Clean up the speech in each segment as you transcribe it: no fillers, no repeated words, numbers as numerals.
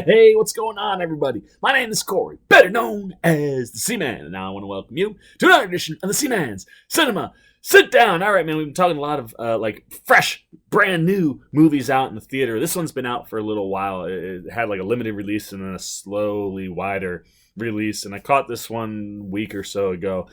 Hey, what's going on, everybody? My name is Corey, better known as the Seaman, and now I want to welcome you to another edition of the Seaman's Cinema Sit Down. All right, man, we've been talking a lot of fresh, brand new movies out in the theater. This one's been out for a little while. It had like a limited release and then a slowly wider release, and I caught this one week or so ago.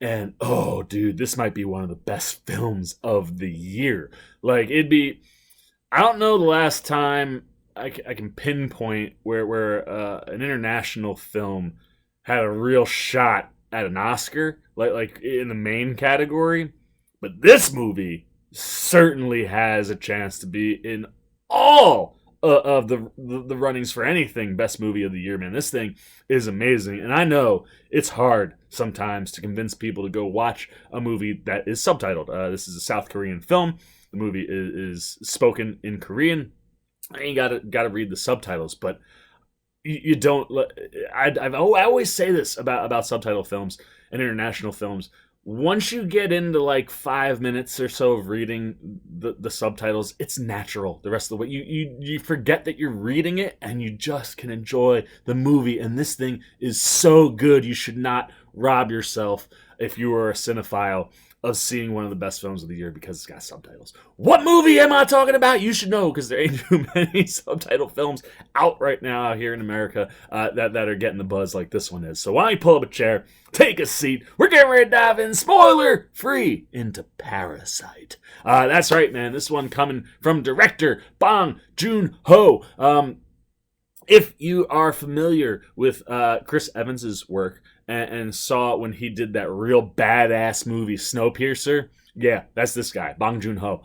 And oh, dude, this might be one of the best films of the year. Like, it'd be. I don't know the last time I can pinpoint where an international film had a real shot at an Oscar, like in the main category. But this movie certainly has a chance to be in all of the runnings for anything best movie of the year. Man, this thing is amazing, and I know it's hard sometimes to convince people to go watch a movie that is subtitled. This is a South Korean film. The movie is spoken in Korean. And you gotta read the subtitles, but you don't. I always say this about subtitle films and international films. Once you get into like 5 minutes or so of reading the subtitles, it's natural. The rest of the way, you forget that you're reading it, and you just can enjoy the movie. And this thing is so good. You should not rob yourself if you are a cinephile of seeing one of the best films of the year because it's got subtitles. What movie am I talking about? You should know, because there ain't too many subtitle films out right now out here in America that are getting the buzz like this one is. So why don't you pull up a chair, take a seat. We're getting ready to dive in, spoiler free, into Parasite. That's right, man. This one coming from director Bong Joon-ho. If you are familiar with Chris Evans's work, and saw when he did that real badass movie Snowpiercer, yeah, that's this guy, Bong Joon-ho.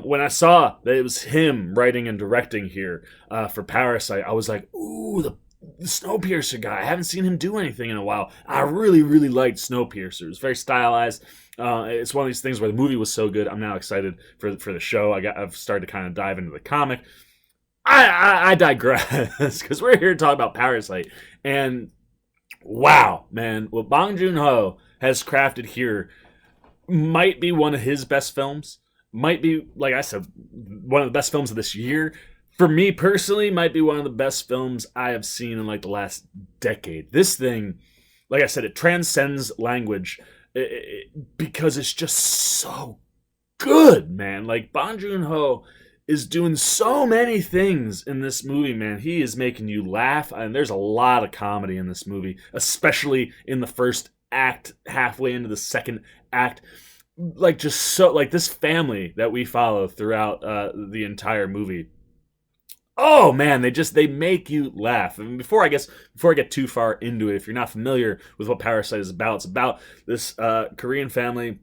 When I saw that it was him writing and directing here for Parasite, I was like, ooh, the Snowpiercer guy. I haven't seen him do anything in a while. I really, really liked Snowpiercer. It was very stylized. It's one of these things where the movie was so good, I'm now excited for the show. I've started to kind of dive into the comic. I digress, because we're here to talk about Parasite, and wow, man, what Bong Joon-ho has crafted here might be one of his best films. Might be, like I said, one of the best films of this year. For me personally, might be one of the best films I have seen in like the last decade. This thing, like I said, it transcends language because it's just so good, man. Like, Bong Joon-ho is doing so many things in this movie, man. He is making you laugh, and there's a lot of comedy in this movie, especially in the first act, halfway into the second act. Like, just so, like, this family that we follow throughout the entire movie. Oh man, they make you laugh. And before I get too far into it, if you're not familiar with what Parasite is about, it's about this Korean family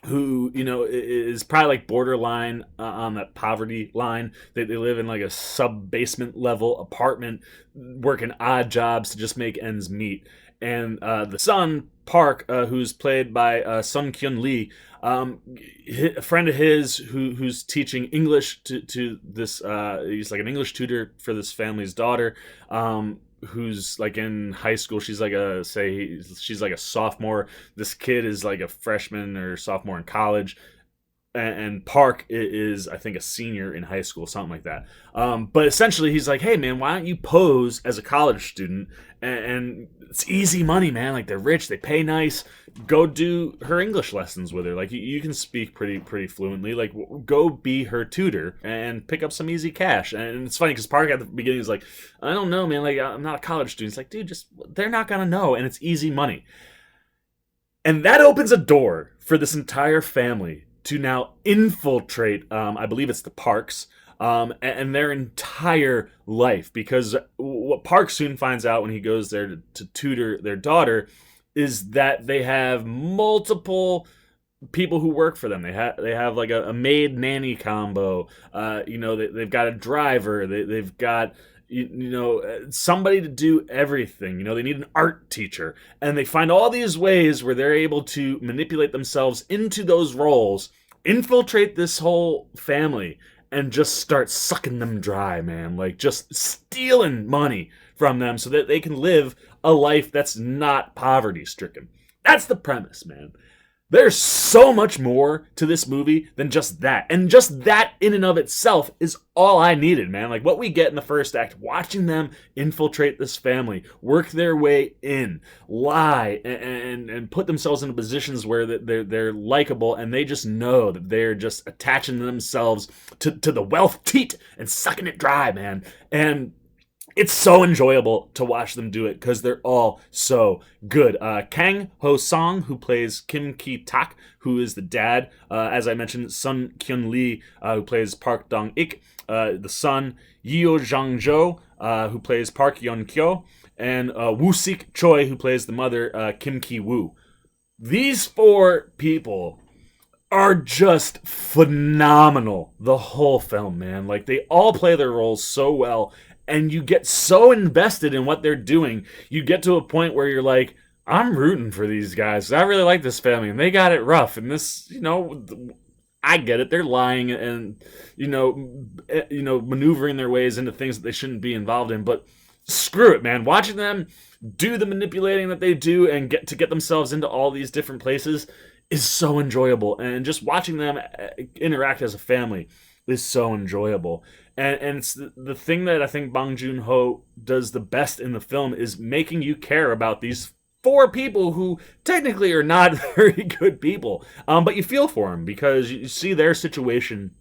who, you know, is probably like borderline on that poverty line. They live in like a sub-basement level apartment, working odd jobs to just make ends meet. And the son, Park, who's played by Sung Kyun Lee, a friend of his who's teaching English to this, he's like an English tutor for this family's daughter, who's like in high school. She's like she's like a sophomore. This kid is like a freshman or sophomore in college, and Park is, I think, a senior in high school, something like that. But essentially, he's like, hey man, why don't you pose as a college student? And it's easy money, man. Like, they're rich, they pay nice. Go do her English lessons with her. Like, you can speak pretty fluently. Like, go be her tutor and pick up some easy cash. And it's funny because Park at the beginning is like, I don't know, man. Like, I'm not a college student. It's like, dude, they're not gonna know, and it's easy money. And that opens a door for this entire family to now infiltrate, I believe it's the Parks, and their entire life. Because what Park soon finds out when he goes there to tutor their daughter is that they have multiple people who work for them. They have like a maid nanny combo. They've got a driver. They've got somebody to do everything. They need an art teacher, and they find all these ways where they're able to manipulate themselves into those roles, infiltrate this whole family, and just start sucking them dry, man. Like, just stealing money from them so that they can live a life that's not poverty stricken. That's the premise, man. There's so much more to this movie than just that. And just that in and of itself is all I needed, man. Like what we get in the first act, watching them infiltrate this family, work their way in, lie, and put themselves into positions where they're likable, and they just know that they're just attaching themselves to the wealth teat and sucking it dry, man. And it's so enjoyable to watch them do it because they're all so good. Kang Ho Song, who plays Kim Ki Tak, who is the dad. As I mentioned, Sun Kyun Lee, who plays Park Dong Ik. The son, Yeo Jang Jo, who plays Park Yeon Kyo. And Woo Sik Choi, who plays the mother, Kim Ki Woo. These four people are just phenomenal the whole film, man. Like, they all play their roles so well, and you get so invested in what they're doing. You get to a point where you're like, I'm rooting for these guys. I really like this family, and they got it rough. And this, I get it. They're lying and, maneuvering their ways into things that they shouldn't be involved in. But screw it, man. Watching them do the manipulating that they do and get themselves into all these different places is so enjoyable. And just watching them interact as a family is so enjoyable. And it's the thing that I think Bong Joon-ho does the best in the film is making you care about these four people who technically are not very good people. But you feel for them because you see their situation,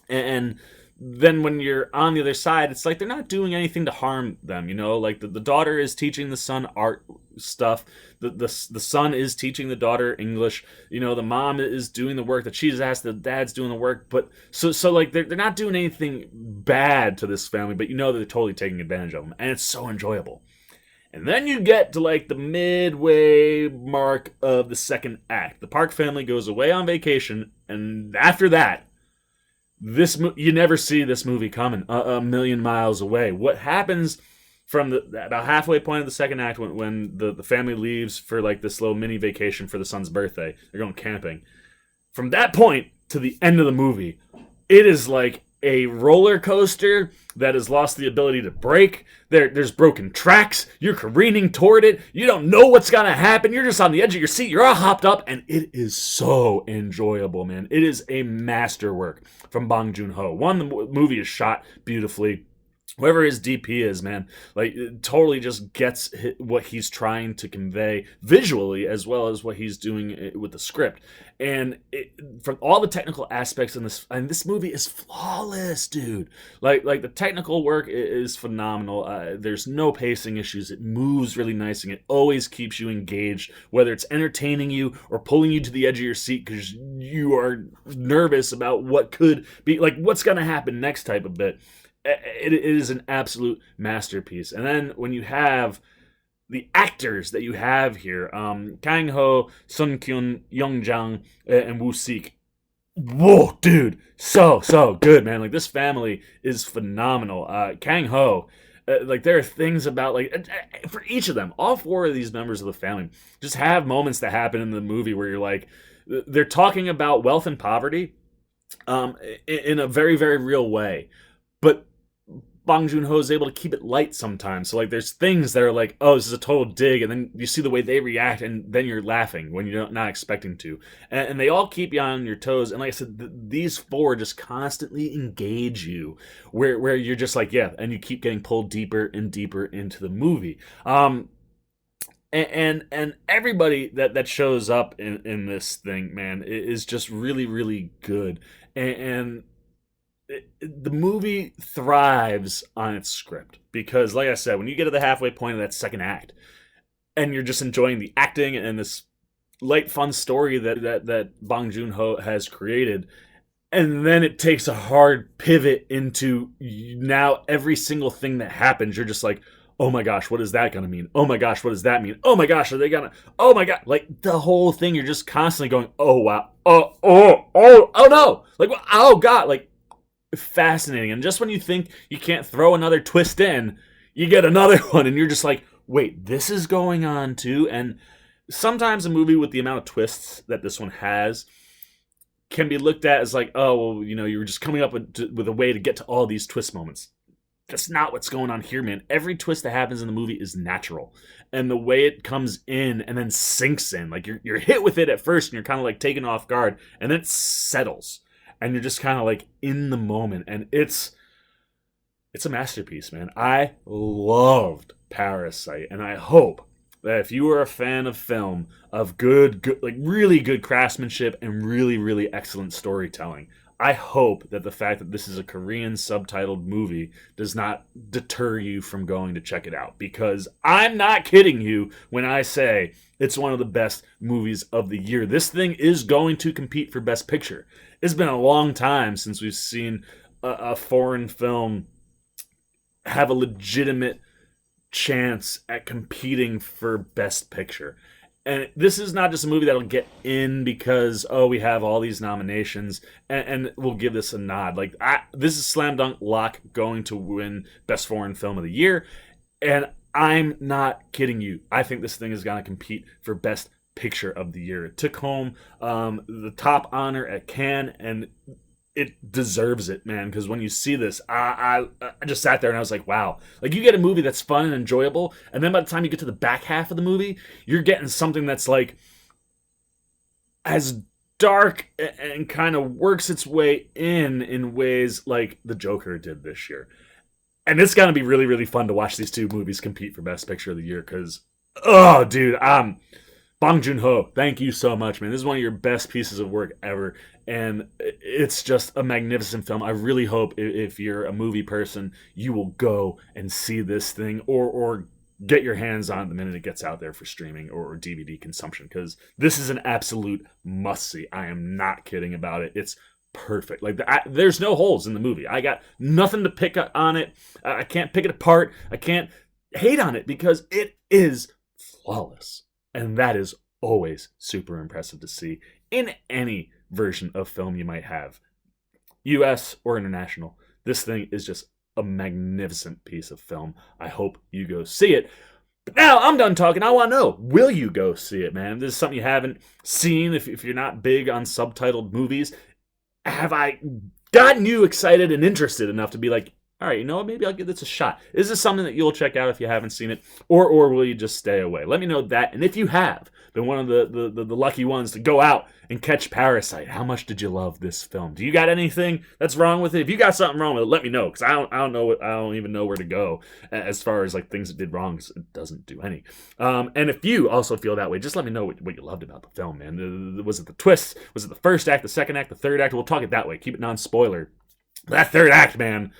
and then when you're on the other side, it's like they're not doing anything to harm them, like the daughter is teaching the son art stuff, the son is teaching the daughter English, the mom is doing the work that she's asked, the dad's doing the work, but so like they're not doing anything bad to this family, but they're totally taking advantage of them, and it's so enjoyable. And then you get to like the midway mark of the second act. The Park family goes away on vacation, and after that, you never see this movie coming a million miles away. What happens from about halfway point of the second act when the family leaves for like this little mini vacation for the son's birthday, they're going camping. From that point to the end of the movie, it is like a roller coaster that has lost the ability to brake. There's broken tracks. You're careening toward it. You don't know what's going to happen. You're just on the edge of your seat. You're all hopped up, and it is so enjoyable, man. It is a masterwork from Bong Joon-ho. One, the movie is shot beautifully. Whoever his DP is, man, like, it totally just gets what he's trying to convey visually as well as what he's doing with the script. And from all the technical aspects in this movie is flawless, dude. Like the technical work is phenomenal. There's no pacing issues. It moves really nice, and it always keeps you engaged, whether it's entertaining you or pulling you to the edge of your seat because you are nervous about what could be, like, what's going to happen next type of bit. It is an absolute masterpiece. And then when you have the actors that you have here, Kang Ho, Sun Kyun, Young Jang, and Woo Sik. Whoa, dude, so good, man. Like, this family is phenomenal. Kang Ho, like, there are things about, like, for each of them, all four of these members of the family just have moments that happen in the movie where you're like, they're talking about wealth and poverty in a very, very real way. But Bong Joon-ho is able to keep it light sometimes. So, like, there's things that are like, oh, this is a total dig, and then you see the way they react, and then you're laughing when you're not expecting to. And they all keep you on your toes. And like I said, these four just constantly engage you, where you're just like, yeah, and you keep getting pulled deeper and deeper into the movie. And everybody that shows up in this thing, man, is just really, really good. And the movie thrives on its script because, like I said, when you get to the halfway point of that second act and you're just enjoying the acting and this light, fun story that Bong Joon-ho has created, and then it takes a hard pivot into now every single thing that happens, you're just like, oh my gosh, what is that going to mean? Oh my gosh, what does that mean? Oh my gosh, are they going to... Oh my god. Like, the whole thing, you're just constantly going, oh wow. Oh no. Like, oh god. Like, fascinating. And just when you think you can't throw another twist in, you get another one, and you're just like, wait, this is going on too. And sometimes a movie with the amount of twists that this one has can be looked at as like, oh, well, you were just coming up with a way to get to all these twist moments. that's not what's going on here, man. Every twist that happens in the movie is natural. And the way it comes in and then sinks in, like you're hit with it at first and you're kind of like taken off guard, and then it settles. And you're just kind of like in the moment. And it's a masterpiece, man. I loved Parasite, and I hope that if you are a fan of film, of good, like really good craftsmanship and really, really excellent storytelling, I hope that the fact that this is a Korean subtitled movie does not deter you from going to check it out. Because I'm not kidding you when I say it's one of the best movies of the year. This thing is going to compete for Best Picture. It's been a long time since we've seen a foreign film have a legitimate chance at competing for Best Picture. And this is not just a movie that'll get in because, oh, we have all these nominations and we'll give this a nod. Like, this is slam dunk lock going to win Best Foreign Film of the Year. And I'm not kidding you. I think this thing is going to compete for Best Picture of the Year. It took home the top honor at Cannes, and it deserves it, man, because when you see this, I just sat there and I was like, wow. Like, you get a movie that's fun and enjoyable, and then by the time you get to the back half of the movie, you're getting something that's, like, as dark and kind of works its way in ways like The Joker did this year. And it's going to be really, really fun to watch these two movies compete for Best Picture of the Year, because, oh, dude, Bong Joon-ho, thank you so much, man. This is one of your best pieces of work ever, and it's just a magnificent film. I really hope if you're a movie person, you will go and see this thing or get your hands on it the minute it gets out there for streaming or DVD consumption, because this is an absolute must-see. I am not kidding about it. It's perfect. Like, there's no holes in the movie. I got nothing to pick on it. I can't pick it apart. I can't hate on it because it is flawless. And that is always super impressive to see in any version of film you might have, US or international. This thing is just a magnificent piece of film. I hope you go see it. But now I'm done talking. I want to know, will you go see it, man? If this is something you haven't seen, if you're not big on subtitled movies, have I gotten you excited and interested enough to be like, all right, you know what, maybe I'll give this a shot. Is this something that you'll check out if you haven't seen it? Or will you just stay away? Let me know that. And if you have been one of the lucky ones to go out and catch Parasite, how much did you love this film? Do you got anything that's wrong with it? If you got something wrong with it, let me know, because I don't know. I don't even know where to go as far as like things it did wrong, because it doesn't do any. And if you also feel that way, just let me know what you loved about the film, man. Was it the twist? Was it the first act, the second act, the third act? We'll talk it that way. Keep it non-spoiler. That third act, man,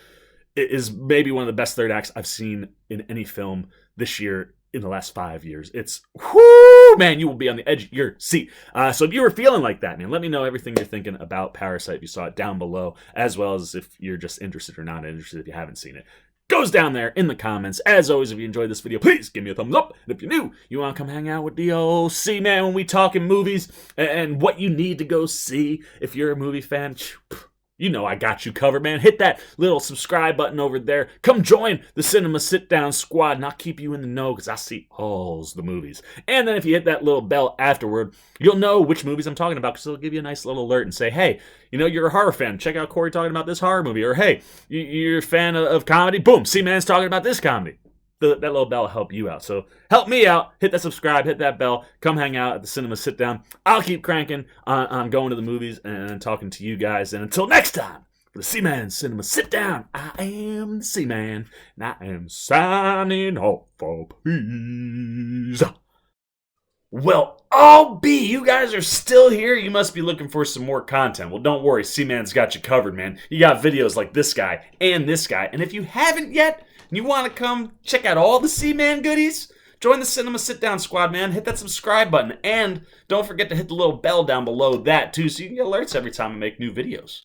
is maybe one of the best third acts I've seen in any film this year in the last 5 years. It's, whoo, man, you will be on the edge of your seat. So if you were feeling like that, man, let me know everything you're thinking about Parasite if you saw it down below, as well as if you're just interested or not interested if you haven't seen it. Goes down there in the comments. As always, if you enjoyed this video, please give me a thumbs up. And if you're new, you want to come hang out with the OC, man, when we talking movies and what you need to go see if you're a movie fan, you know I got you covered, man. Hit that little subscribe button over there. Come join the Cinema Sit-Down squad, and I'll keep you in the know because I see all the movies. And then if you hit that little bell afterward, you'll know which movies I'm talking about, because it'll give you a nice little alert and say, hey, you know, you're a horror fan. Check out Corey talking about this horror movie. Or, hey, you're a fan of comedy. Boom, C-Man's talking about this comedy. That little bell will help you out. So help me out. Hit that subscribe. Hit that bell. Come hang out at the Cinema Sit-Down. I'll keep cranking on going to the movies and talking to you guys. And until next time, for the C-Man Cinema Sit-Down, I am the C-Man, and I am signing off for peace. Well, I'll be. You guys are still here. You must be looking for some more content. Well, don't worry. C-Man's got you covered, man. You got videos like this guy and this guy. And if you haven't yet, and you want to come check out all the C-Man goodies, join the Cinema Sit-Down squad, man. Hit that subscribe button. And don't forget to hit the little bell down below that, too, so you can get alerts every time I make new videos.